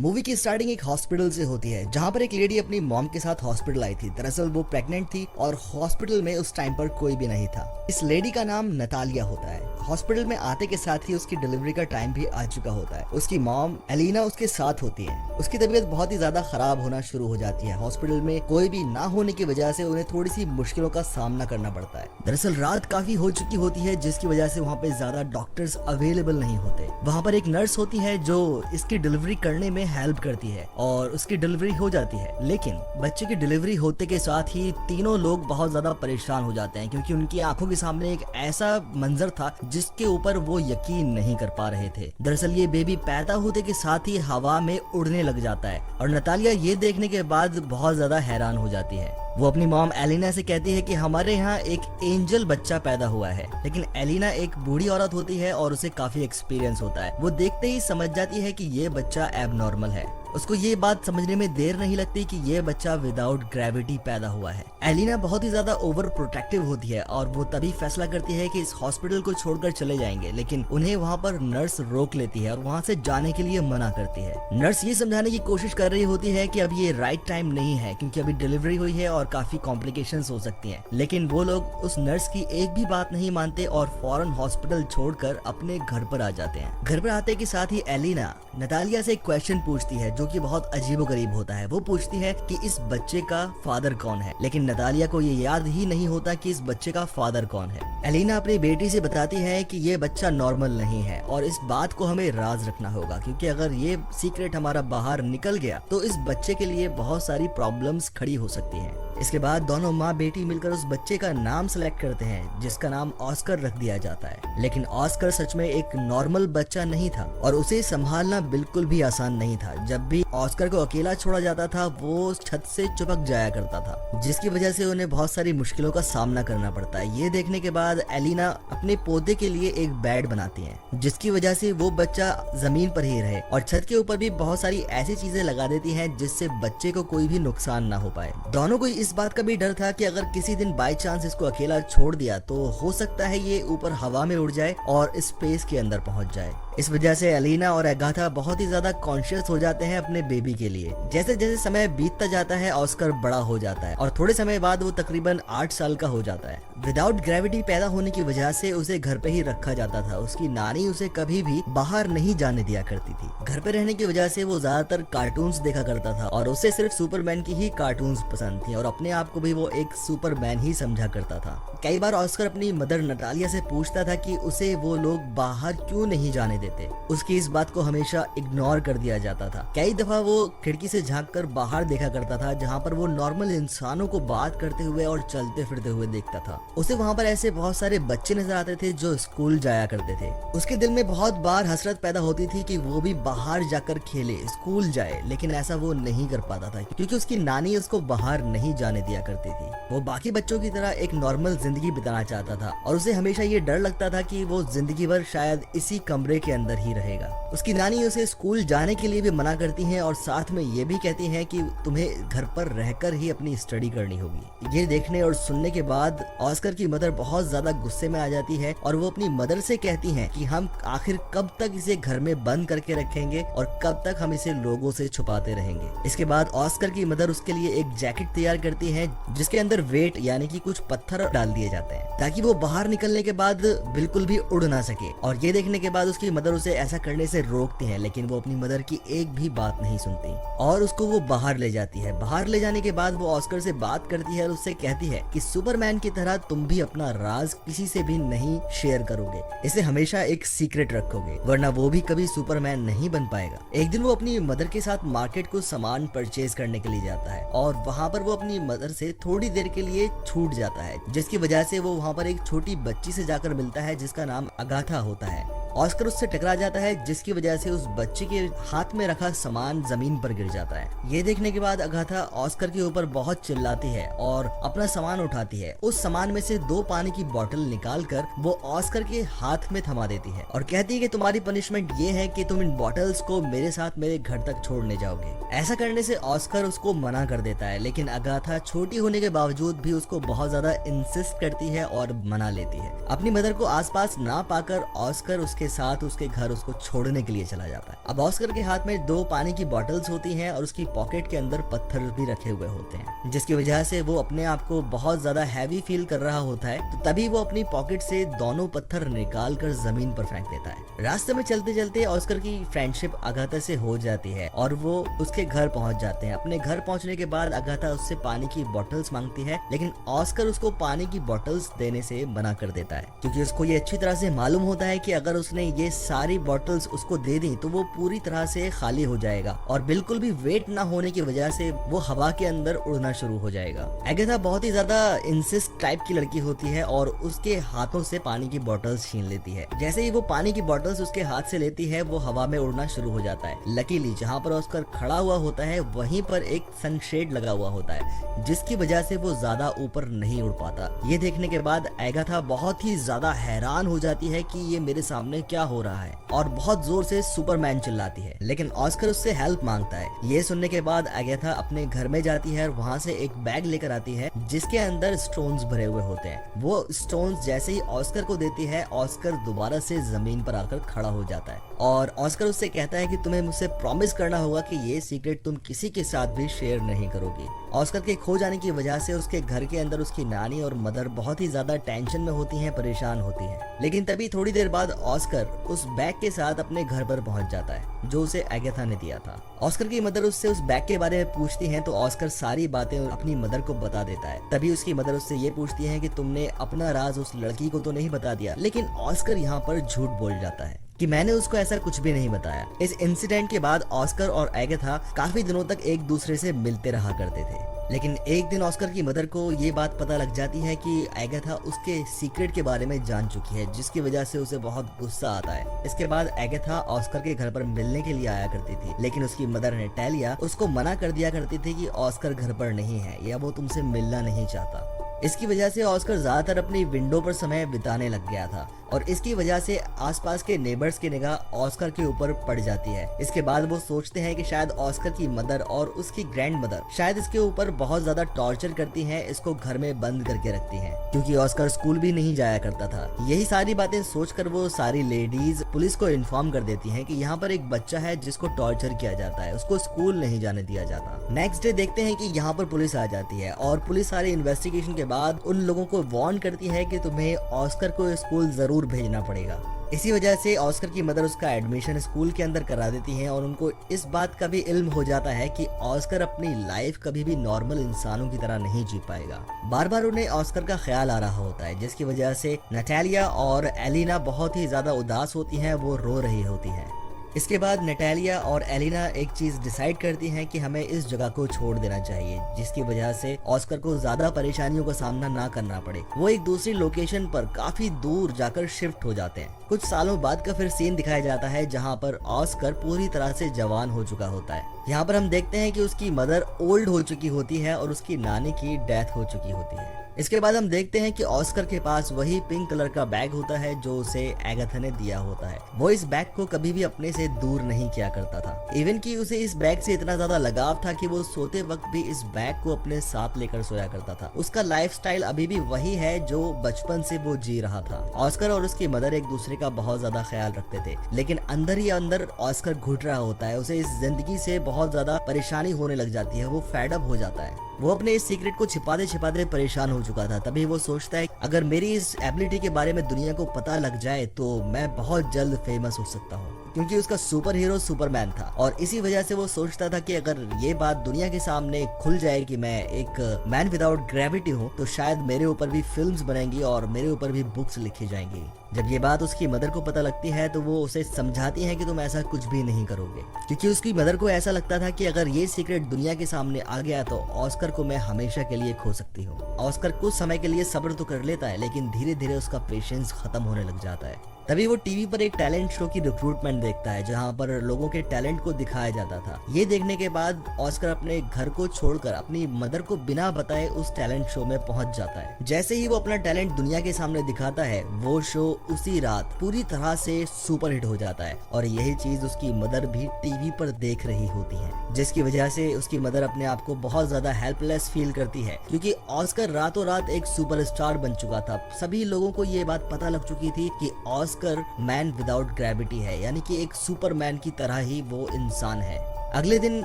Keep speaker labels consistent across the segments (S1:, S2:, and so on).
S1: Movie की starting एक hospital से होती है जहाँ पर एक लेडी अपनी मॉम के साथ हॉस्पिटल आई थी। दरअसल वो प्रेग्नेंट थी और हॉस्पिटल में उस टाइम पर कोई भी नहीं था। इस लेडी का नाम नतालिया होता है। हॉस्पिटल में आते के साथ ही उसकी डिलीवरी का टाइम भी आ चुका होता है। उसकी मॉम एलिना उसके साथ होती है। उसकी तबीयत बहुत ही ज्यादा खराब होना शुरू हो जाती है। हॉस्पिटल में कोई भी ना होने की वजह से उन्हें थोड़ी सी मुश्किलों का सामना करना पड़ता है। दरअसल रात काफी हो चुकी होती है जिसकी वजह से वहाँ पे ज्यादा डॉक्टर्स अवेलेबल नहीं होते। वहाँ पर एक नर्स होती है जो इसकी डिलीवरी करने में हेल्प करती है और उसकी डिलीवरी हो जाती है। लेकिन बच्चे की डिलीवरी होते के साथ ही तीनों लोग बहुत ज्यादा परेशान हो जाते हैं क्योंकि उनकी आंखों के सामने एक ऐसा मंजर था जिसके ऊपर वो यकीन नहीं कर पा रहे थे। दरअसल ये बेबी पैदा होते के साथ ही हवा में उड़ने लग जाता है और नतालिया ये देखने के बाद बहुत ज्यादा हैरान हो जाती है। वो अपनी मॉम एलिना से कहती है कि हमारे यहाँ एक एंजल बच्चा पैदा हुआ है। लेकिन एलिना एक बूढ़ी औरत होती है और उसे काफी एक्सपीरियंस होता है। वो देखते ही समझ जाती है कि ये बच्चा एबनॉर्मल है। उसको ये बात समझने में देर नहीं लगती कि ये बच्चा विदाउट ग्रेविटी पैदा हुआ है। एलिना बहुत ही ज्यादा ओवर प्रोटेक्टिव होती है और वो तभी फैसला करती है कि इस हॉस्पिटल को छोड़कर चले जाएंगे। लेकिन उन्हें वहाँ पर नर्स रोक लेती है और वहाँ से जाने के लिए मना करती है। नर्स ये समझाने की कोशिश कर रही होती है कि अब ये राइट टाइम नहीं है क्योंकि अभी डिलीवरी हुई है और काफी कॉम्प्लिकेशंस हो सकती हैं। लेकिन वो लोग उस नर्स की एक भी बात नहीं मानते और फौरन हॉस्पिटल छोड़कर अपने घर पर आ जाते हैं। घर पर आते के साथ ही एलिना नतालिया से एक क्वेश्चन पूछती है जो कि बहुत अजीबोगरीब होता है। वो पूछती है कि इस बच्चे का फादर कौन है। लेकिन नतालिया को ये याद ही नहीं होता कि इस बच्चे का फादर कौन है। एलिना अपनी बेटी से बताती है कि ये बच्चा नॉर्मल नहीं है और इस बात को हमें राज रखना होगा क्योंकि अगर ये सीक्रेट हमारा बाहर निकल गया तो इस बच्चे के लिए बहुत सारी प्रॉब्लम्स खड़ी हो सकती हैं। इसके बाद दोनों माँ बेटी मिलकर उस बच्चे का नाम सेलेक्ट करते हैं जिसका नाम ऑस्कर रख दिया जाता है। लेकिन ऑस्कर सच में एक नॉर्मल बच्चा नहीं था और उसे संभालना बिल्कुल भी आसान नहीं था। जब भी ऑस्कर को अकेला छोड़ा जाता था वो छत से चिपक जाया करता था जिसकी वजह से उन्हें बहुत सारी मुश्किलों का सामना करना पड़ता है। ये देखने के बाद एलिना अपने पौधे के लिए एक बेड बनाती है जिसकी वजह से वो बच्चा जमीन पर ही रहे और छत के ऊपर भी बहुत सारी ऐसी चीजें लगा देती है जिससे बच्चे को कोई भी नुकसान ना हो पाए। दोनों को इस बात का भी डर था कि अगर किसी दिन बाय चांस इसको अकेला छोड़ दिया तो हो सकता है ये ऊपर हवा में उड़ जाए और स्पेस के अंदर पहुंच जाए। इस वजह से एलिना और अगाथा बहुत ही ज्यादा कॉन्शियस हो जाते हैं अपने बेबी के लिए। जैसे जैसे समय बीतता जाता है ऑस्कर बड़ा हो जाता है और थोड़े समय बाद वो तकरीबन 8 साल का हो जाता है। विदाउट ग्रेविटी पैदा होने की वजह से उसे घर पे ही रखा जाता था। उसकी नानी उसे कभी भी बाहर नहीं जाने दिया करती थी। घर पे रहने की वजह से वो ज्यादातर कार्टून्स देखा करता था और उसे सिर्फ सुपरमैन की ही कार्टून्स पसंद थी और अपने आप को भी वो एक सुपरमैन ही समझा करता था। कई बार ऑस्कर अपनी मदर नतालिया से पूछता था कि उसे वो लोग बाहर क्यों नहीं जाने देते। उसकी इस बात को हमेशा इग्नोर कर दिया जाता था। कई दफा वो खिड़की से झांककर बाहर देखा करता था जहाँ पर वो नॉर्मल इंसानों को बात करते हुए और चलते फिरते हुए देखता था। उसे वहाँ पर ऐसे बहुत सारे बच्चे नजर आते थे जो स्कूल जाया करते थे। उसके दिल में बहुत बार हसरत पैदा होती थी कि वो भी बाहर जाकर खेले, स्कूल जाए, लेकिन ऐसा वो नहीं कर पाता था क्योंकि उसकी नानी उसको बाहर नहीं जाने दिया करती थी। वो बाकी बच्चों की तरह एक नॉर्मल जिंदगी बिताना चाहता था और उसे हमेशा ये डर लगता था कि वो जिंदगी भर शायद इसी कमरे के अंदर ही रहेगा। उसकी नानी उसे स्कूल जाने के लिए भी मना करती हैं और साथ में ये भी कहती हैं कि तुम्हें घर पर रहकर ही अपनी स्टडी करनी होगी। ये देखने और सुनने के बाद ऑस्कर की मदर बहुत ज्यादा गुस्से में आ जाती है और वो अपनी मदर से कहती हैं कि हम आखिर कब तक इसे घर में बंद करके रखेंगे और कब तक हम इसे लोगों से छुपाते रहेंगे। इसके बाद ऑस्कर की मदर उसके लिए एक जैकेट तैयार करती है जिसके अंदर वेट यानी कि कुछ पत्थर डाल दिए जाते हैं ताकि वो बाहर निकलने के बाद बिल्कुल भी उड़ ना सके। और ये देखने के बाद उसकी मदर उसे ऐसा करने से रोकती है लेकिन वो अपनी मदर की एक भी बात नहीं सुनती और उसको वो बाहर ले जाती है। बाहर ले जाने के बाद वो ऑस्कर से बात करती है और उससे कहती है कि सुपरमैन की तरह तुम भी अपना राज किसी से भी नहीं शेयर करोगे, इसे हमेशा एक सीक्रेट रखोगे वरना वो भी कभी सुपरमैन नहीं बन पाएगा। एक दिन वो अपनी मदर के साथ मार्केट को सामान परचेज करने के लिए जाता है और वहाँ पर वो अपनी मदर से थोड़ी देर के लिए छूट जाता है जिसकी वजह से वो वहाँ पर एक छोटी बच्ची से जाकर मिलता है जिसका नाम अगाथा होता है। ऑस्कर उससे टकरा जाता है जिसकी वजह से उस बच्चे के हाथ में रखा सामान जमीन पर गिर जाता है। ये देखने के बाद अगाथा ऑस्कर के ऊपर बहुत चिल्लाती है और अपना सामान उठाती है। उस सामान में से 2 पानी की बोतल निकालकर वो ऑस्कर के हाथ में थमा देती है और कहती है कि तुम्हारी पनिशमेंट ये है कि तुम इन बोतल्स को मेरे साथ मेरे घर तक छोड़ने जाओगे। ऐसा करने से ऑस्कर उसको मना कर देता है लेकिन अगाथा छोटी होने के बावजूद भी उसको बहुत ज्यादा इंसिस्ट करती है और मना लेती है। अपनी मदर को आसपास ना पाकर ऑस्कर उसके के साथ उसके घर उसको छोड़ने के लिए चला जाता है। अब ऑस्कर के हाथ में 2 पानी की बॉटल्स होती हैं और उसकी पॉकेट के अंदर पत्थर भी रखे हुए होते हैं, जिसकी वजह से वो अपने आप को बहुत ज्यादा हैवी फील कर रहा होता है। तो तभी वो अपनी पॉकेट से दोनों पत्थर निकाल कर जमीन पर फेंक देता है। रास्ते में चलते चलते ऑस्कर की फ्रेंडशिप अगाथा से हो जाती है और वो उसके घर पहुंच जाते हैं। अपने घर पहुंचने के बाद अगाथा उससे पानी की बॉटल्स मांगती है, लेकिन ऑस्कर उसको पानी की बॉटल्स देने से मना कर देता है, क्योंकि उसको ये अच्छी तरह से मालूम होता है कि अगर उसने ये सारी बॉटल्स उसको दे दी तो वो पूरी तरह से खाली हो जाएगा और बिल्कुल भी वेट ना होने की वजह से वो हवा के अंदर उड़ना शुरू हो जाएगा। अगाथा बहुत ही ज्यादा इंसिस्ट टाइप की लड़की होती है और उसके हाथों से पानी की बॉटल्स छीन लेती है। जैसे ही वो पानी की बॉटल्स उसके हाथ से लेती है वो हवा में उड़ना शुरू हो जाता है। लकीली जहाँ पर ऑस्कर खड़ा हुआ होता है वहीं पर एक सनशेड लगा हुआ होता है, जिसकी वजह से वो ज्यादा ऊपर नहीं उड़ पाता। ये देखने के बाद अगाथा बहुत ही ज्यादा हैरान हो जाती है कि ये मेरे सामने क्या हो रहा है और बहुत जोर से सुपरमैन चिल्लाती है, लेकिन ऑस्कर उससे हेल्प मांगता है। ये सुनने के बाद अगाथा अपने घर में जाती है और वहाँ से एक बैग लेकर आती है जिसके अंदर स्टोन्स भरे हुए होते हैं। वो स्टोन्स जैसे ही ऑस्कर को देती है, ऑस्कर दोबारा से जमीन पर आकर खड़ा हो जाता है और ऑस्कर उससे कहता है कि तुम्हें मुझसे प्रॉमिस करना होगा कि ये सीक्रेट तुम किसी के साथ भी शेयर नहीं करोगी। ऑस्कर के खो जाने की वजह से उसके घर के अंदर उसकी नानी और मदर बहुत ही ज्यादा टेंशन में होती हैं, परेशान होती हैं। लेकिन तभी थोड़ी देर बाद ऑस्कर उस बैग के साथ अपने घर पर पहुंच जाता है जो उसे अगाथा ने दिया था। ऑस्कर की मदर उससे उस बैग के बारे में पूछती हैं तो ऑस्कर सारी बातें अपनी मदर को बता देता है। तभी उसकी मदर उससे ये पूछती है कि तुमने अपना राज उस लड़की को तो नहीं बता दिया, लेकिन ऑस्कर यहाँ पर झूठ बोल जाता है कि मैंने उसको ऐसा कुछ भी नहीं बताया। इस इंसिडेंट के बाद ऑस्कर और अगाथा काफी दिनों तक एक दूसरे से मिलते रहा करते थे, लेकिन एक दिन ऑस्कर की मदर को ये बात पता लग जाती है कि अगाथा उसके सीक्रेट के बारे में जान चुकी है, जिसकी वजह से उसे बहुत गुस्सा आता है। इसके बाद अगाथा ऑस्कर के घर पर मिलने के लिए आया करती थी, लेकिन उसकी मदर नटालिया उसको मना कर दिया करती थी कि ऑस्कर घर पर नहीं है या वो तुमसे मिलना नहीं चाहता। इसकी वजह से ऑस्कर ज्यादातर अपनी विंडो पर समय बिताने लग गया था और इसकी वजह से आसपास के नेबर्स की निगाह ऑस्कर के ऊपर पड़ जाती है। इसके बाद वो सोचते हैं कि शायद ऑस्कर की मदर और उसकी ग्रैंड मदर शायद इसके ऊपर बहुत ज्यादा टॉर्चर करती हैं, इसको घर में बंद करके रखती हैं, क्योंकि ऑस्कर स्कूल भी नहीं जाया करता था। यही सारी बातें सोचकर वो सारी लेडीज पुलिस को इन्फॉर्म कर देती हैं कि यहाँ पर एक बच्चा है जिसको टॉर्चर किया जाता है, उसको स्कूल नहीं जाने दिया जाता। नेक्स्ट डे देखते हैं कि यहाँ पर पुलिस आ जाती है और पुलिस सारी इन्वेस्टिगेशन के बाद उन लोगों को वार्न करती है कि तुम्हें ऑस्कर को स्कूल जरूर भेजना पड़ेगा। इसी वजह से ऑस्कर की मदर उसका एडमिशन स्कूल के अंदर करा देती हैं और उनको इस बात का भी इल्म हो जाता है कि ऑस्कर अपनी लाइफ कभी भी नॉर्मल इंसानों की तरह नहीं जी पाएगा। बार बार उन्हें ऑस्कर का ख्याल आ रहा होता है, जिसकी वजह से नटालिया और एलिना बहुत ही ज्यादा उदास होती हैं, वो रो रही होती हैं। इसके बाद नटालिया और एलिना एक चीज डिसाइड करती हैं कि हमें इस जगह को छोड़ देना चाहिए, जिसकी वजह से ऑस्कर को ज्यादा परेशानियों का सामना ना करना पड़े। वो एक दूसरी लोकेशन पर काफी दूर जाकर शिफ्ट हो जाते हैं। कुछ सालों बाद का फिर सीन दिखाया जाता है जहाँ पर ऑस्कर पूरी तरह से जवान हो चुका होता है। यहाँ पर हम देखते हैं कि उसकी मदर ओल्ड हो चुकी होती है और उसकी नानी की डेथ हो चुकी होती है। इसके बाद हम देखते हैं कि ऑस्कर के पास वही पिंक कलर का बैग होता है जो उसे अगाथा ने दिया होता है। वो इस बैग को कभी भी अपने से दूर नहीं किया करता था, इवन कि उसे इस बैग से इतना ज्यादा लगाव था कि वो सोते वक्त भी इस बैग को अपने साथ लेकर सोया करता था। उसका लाइफस्टाइल अभी भी वही है जो बचपन से वो जी रहा था। ऑस्कर और उसकी मदर एक दूसरे का बहुत ज्यादा ख्याल रखते थे, लेकिन अंदर ही अंदर ऑस्कर घुट रहा होता है। उसे इस जिंदगी से बहुत ज्यादा परेशानी होने लग जाती है, वो फेड अप हो जाता है। वो अपने इस सीक्रेट को छिपाते छिपाते परेशान हो चुका था। तभी वो सोचता है अगर मेरी इस एबिलिटी के बारे में दुनिया को पता लग जाए तो मैं बहुत जल्द फेमस हो सकता हूँ, क्योंकि उसका सुपर हीरो सुपरमैन था। और इसी वजह से वो सोचता था कि अगर ये बात दुनिया के सामने खुल जाए कि मैं एक मैन विदाउट ग्रेविटी हूँ तो शायद मेरे ऊपर भी फिल्म्स बनेंगी और मेरे ऊपर भी बुक्स लिखी जाएंगी। जब ये बात उसकी मदर को पता लगती है तो वो उसे समझाती है कि तुम ऐसा कुछ भी नहीं करोगे, क्योंकि उसकी मदर को ऐसा लगता था कि अगर ये सीक्रेट दुनिया के सामने आ गया तो ऑस्कर को मैं हमेशा के लिए खो सकती हूँ। ऑस्कर कुछ समय के लिए सब्र तो कर लेता है, लेकिन धीरे धीरे उसका पेशेंस खत्म होने लग जाता है। तभी वो टीवी पर एक टैलेंट शो की रिक्रूटमेंट देखता है जहां पर लोगों के टैलेंट को दिखाया जाता था। ये देखने के बाद ऑस्कर अपने घर को छोड़कर अपनी मदर को बिना बताए उस टैलेंट शो में पहुंच जाता है। जैसे ही वो अपना टैलेंट दुनिया के सामने दिखाता है वो शो उसी रात पूरी तरह से सुपर हिट हो जाता है और यही चीज उसकी मदर भी टीवी पर देख रही होती है, जिसकी वजह से उसकी मदर अपने आप को बहुत ज्यादा हेल्पलेस फील करती है क्योंकि ऑस्कर रातों रात एक सुपरस्टार बन चुका था। सभी लोगों को ये बात पता लग चुकी थी कि ऑस्कर मैन विदाउट ग्रेविटी है, यानी कि एक सुपरमैन की तरह ही वो इंसान है। अगले दिन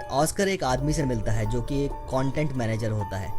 S1: ऑस्कर एक आदमी से मिलता है जो कि एक कंटेंट मैनेजर होता है।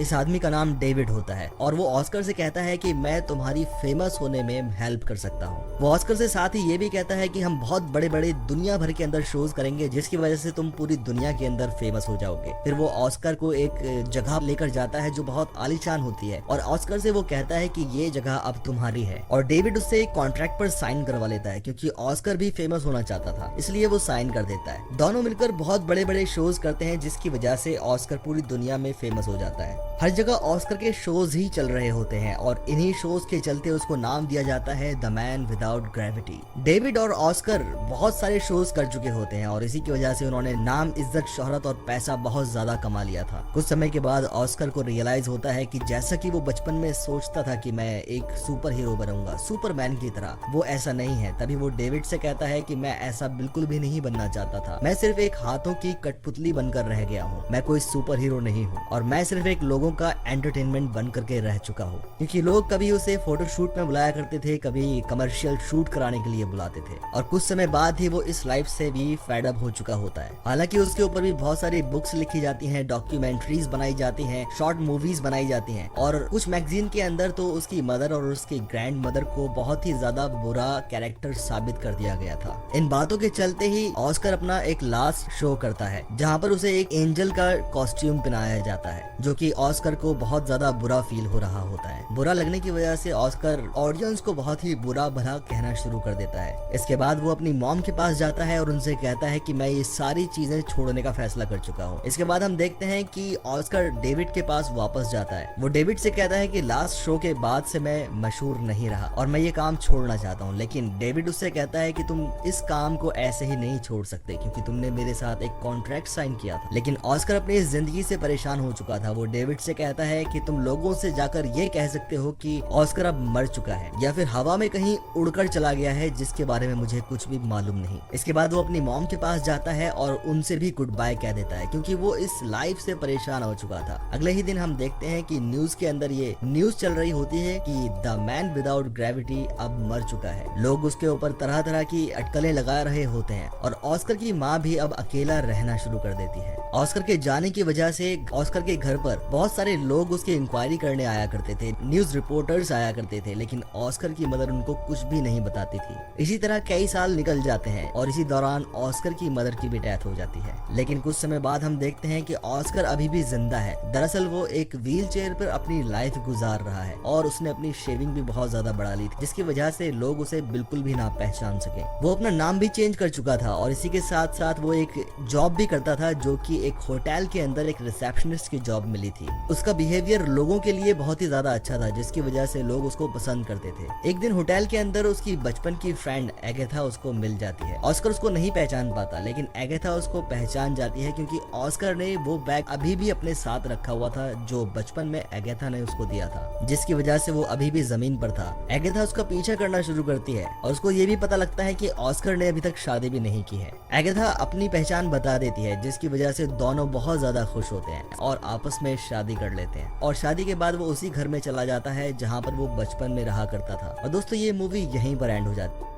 S1: इस आदमी का नाम डेविड होता है और वो ऑस्कर से कहता है कि मैं तुम्हारी फेमस होने में हेल्प कर सकता हूँ। वो ऑस्कर से साथ ही ये भी कहता है कि हम बहुत बड़े बड़े दुनिया भर के अंदर शोज करेंगे जिसकी वजह से तुम पूरी दुनिया के अंदर फेमस हो जाओगे। फिर वो ऑस्कर को एक जगह लेकर जाता है जो बहुत आलीशान होती है और ऑस्कर से वो कहता है कि ये जगह अब तुम्हारी है और डेविड उससे एक कॉन्ट्रैक्ट पर साइन करवा लेता है क्योंकि ऑस्कर भी फेमस होना चाहता था, इसलिए वो साइन कर देता है। दोनों मिलकर बहुत बड़े बड़े शोज करते हैं जिसकी वजह से ऑस्कर पूरी दुनिया में फेमस हो जाता है। हर जगह ऑस्कर के शोज ही चल रहे होते हैं और इन्हीं शोज के चलते उसको नाम दिया जाता है the man without gravity. David और ऑस्कर बहुत सारे शोज कर चुके होते हैं और इसी की वजह से उन्होंने नाम, इज्जत, शोहरत और पैसा बहुत ज्यादा कमा लिया था। कुछ समय के बाद ऑस्कर को रियलाइज होता है कि जैसा कि वो बचपन में सोचता था कि मैं एक सुपर हीरो बनूंगा, सुपरमैन की तरह, वो ऐसा नहीं है। तभी वो डेविड से कहता है कि मैं ऐसा बिल्कुल भी नहीं बनना चाहता था, मैं सिर्फ एक हाथों की कठपुतली बनकर रह गया हूँ, मैं कोई सुपर हीरो नहीं हूँ और मैं सिर्फ एक लोगों का एंटरटेनमेंट बन करके रह चुका हूँ। क्योंकि लोग कभी उसे फोटोशूट में बुलाया करते थे, कभी कमर्शियल शूट कराने के लिए बुलाते थे और कुछ समय बाद ही वो इस लाइफ से भी फेड अप हो चुका होता है। हालांकि उसके ऊपर भी बहुत सारी बुक्स लिखी जाती हैं, डॉक्यूमेंट्रीज बनाई जाती हैं, शॉर्ट मूवीज बनाई जाती हैं और कुछ मैगजीन के अंदर तो उसकी मदर और उसकी ग्रैंड मदर को बहुत ही ज्यादा बुरा कैरेक्टर साबित कर दिया गया था। इन बातों के चलते ही ऑस्कर अपना एक लास्ट शो करता है जहाँ पर उसे एक एंजल का कॉस्ट्यूम पहनाया जाता है जो कि ऑस्कर को बहुत ज्यादा बुरा फील हो रहा होता है। बुरा लगने की वजह से ऑस्कर ऑडियंस को बहुत ही बुरा भला कहना शुरू कर देता है। इसके बाद वो अपनी मॉम के पास जाता है और उनसे कहता है कि मैं ये सारी चीजें छोड़ने का फैसला कर चुका हूँ। इसके बाद हम देखते हैं कि ऑस्कर डेविड के पास वापस जाता है। वो डेविड से कहता है कि लास्ट शो के बाद से मैं मशहूर नहीं रहा और मैं ये काम छोड़ना चाहता हूँ, लेकिन डेविड उससे कहता है कि तुम इस काम को ऐसे ही नहीं छोड़ सकते क्योंकि तुमने मेरे साथ एक कॉन्ट्रैक्ट साइन किया था। लेकिन ऑस्कर अपनी जिंदगी से परेशान हो चुका था। वो डेविड से कहता है कि तुम लोगों से जाकर ये कह सकते हो कि ऑस्कर अब मर चुका है या फिर हवा में कहीं उड़कर चला गया है जिसके बारे में मुझे कुछ भी मालूम नहीं। इसके बाद वो अपनी मॉम के पास जाता है और उनसे भी गुड बाय कह देता है क्योंकि वो इस लाइफ से परेशान हो चुका था। अगले ही दिन हम देखते हैं कि न्यूज के अंदर ये न्यूज चल रही होती है कि द मैन विदाउट ग्रेविटी अब मर चुका है। लोग उसके ऊपर तरह तरह की अटकलें लगा रहे होते हैं और ऑस्कर की माँ भी अब अकेला रहना शुरू कर देती है। ऑस्कर के जाने की वजह से ऑस्कर के घर पर बहुत सारे लोग उसकी इंक्वायरी करने आया करते थे, न्यूज रिपोर्टर्स आया करते थे, लेकिन ऑस्कर की मदर उनको कुछ भी नहीं बताती थी। इसी तरह कई साल निकल जाते हैं और इसी दौरान ऑस्कर की मदर की भी डेथ हो जाती है। लेकिन कुछ समय बाद हम देखते हैं कि ऑस्कर अभी भी जिंदा है। दरअसल वो एक व्हील चेयर पर अपनी लाइफ गुजार रहा है और उसने अपनी शेविंग भी बहुत ज्यादा बढ़ा ली थी जिसकी वजह से लोग उसे बिल्कुल भी ना पहचान सके। वो अपना नाम भी चेंज कर चुका था और इसी के साथ साथ वो एक जॉब भी करता था जो कि एक होटल के अंदर एक रिसेप्शनिस्ट की जॉब मिली थी। उसका बिहेवियर लोगों के लिए बहुत ही ज्यादा अच्छा था जिसकी वजह से लोग उसको पसंद करते थे। एक दिन होटल के अंदर उसकी बचपन की फ्रेंड एगेथा उसको मिल जाती है। ऑस्कर उसको नहीं पहचान पाता लेकिन एगेथा उसको पहचान जाती है क्योंकि ऑस्कर ने वो बैग अभी भी अपने साथ रखा हुआ था जो बचपन में एगेथा ने उसको दिया था, जिसकी वजह से वो अभी भी जमीन पर था। एगेथा उसका पीछा करना शुरू करती है और उसको ये भी पता लगता है कि ऑस्कर ने अभी तक शादी भी नहीं की है। एगेथा अपनी पहचान बता देती है जिसकी वजह से दोनों बहुत ज्यादा खुश होते हैं और आपस में शादी कर लेते हैं और शादी के बाद वो उसी घर में चला जाता है जहाँ पर वो बचपन में रहा करता था। और दोस्तों ये मूवी यहीं पर एंड हो जाती है।